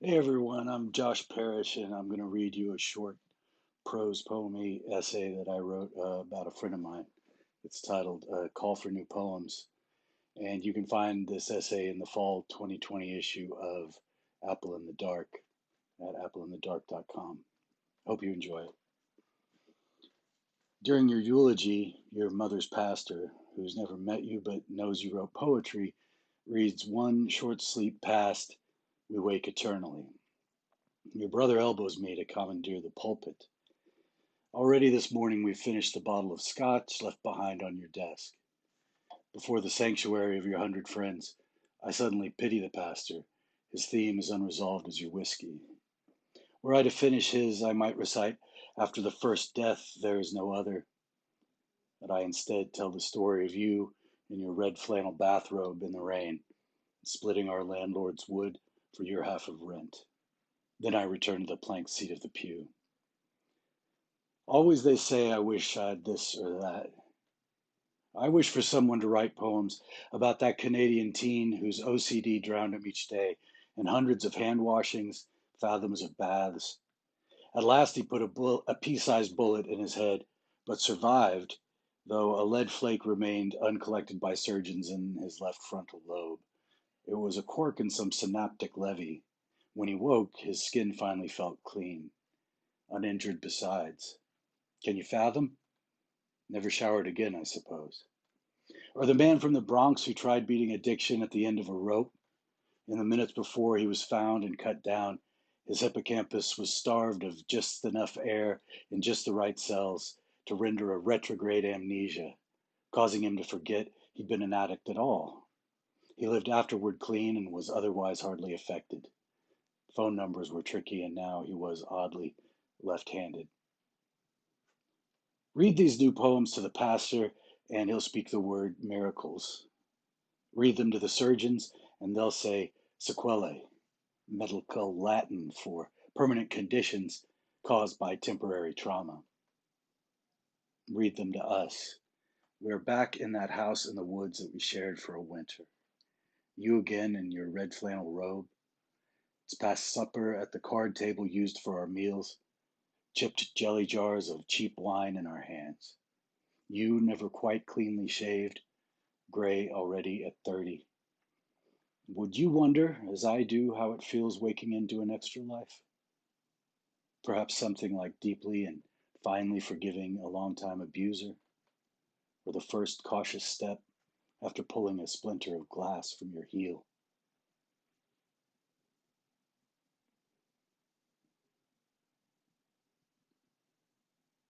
Hey everyone, I'm Josh Parrish, and I'm going to read you a short prose poemy essay that I wrote about a friend of mine. It's titled Call for New Poems, and you can find this essay in the fall 2020 issue of Apple in the Dark at appleinthedark.com. Hope you enjoy it. During your eulogy, your mother's pastor, who's never met you but knows you wrote poetry, reads one short sleep past, we wake eternally. Your brother elbows me to commandeer the pulpit. Already this morning we finished the bottle of scotch left behind on your desk. Before the sanctuary of your 100 friends, I suddenly pity the pastor. His theme is unresolved as your whiskey. Were I to finish his, I might recite, After the first death there is no other. But I instead tell the story of you in your red flannel bathrobe in the rain, splitting our landlord's wood for your half of rent. Then I return to the plank seat of the pew. Always they say I wish I'd this or that. I wish for someone to write poems about that Canadian teen whose OCD drowned him each day in hundreds of hand washings, fathoms of baths. At last he put a pea-sized bullet in his head, but survived, though a lead flake remained uncollected by surgeons in his left frontal lobe. It was a quirk in some synaptic levee. When he woke, his skin finally felt clean, uninjured besides. Can you fathom? Never showered again, I suppose. Or the man from the Bronx who tried beating addiction at the end of a rope. In the minutes before he was found and cut down, his hippocampus was starved of just enough air in just the right cells to render a retrograde amnesia, causing him to forget he'd been an addict at all. He lived afterward clean and was otherwise hardly affected. Phone numbers were tricky, and now he was oddly left-handed. Read these new poems to the pastor, and he'll speak the word miracles. Read them to the surgeons, and they'll say sequelae, medical Latin for permanent conditions caused by temporary trauma. Read them to us. We're back in that house in the woods that we shared for a winter. You again in your red flannel robe. It's past supper at the card table used for our meals, chipped jelly jars of cheap wine in our hands. You never quite cleanly shaved, gray already at 30. Would you wonder, as I do, how it feels waking into an extra life? Perhaps something like deeply and finally forgiving a longtime abuser, or the first cautious step after pulling a splinter of glass from your heel.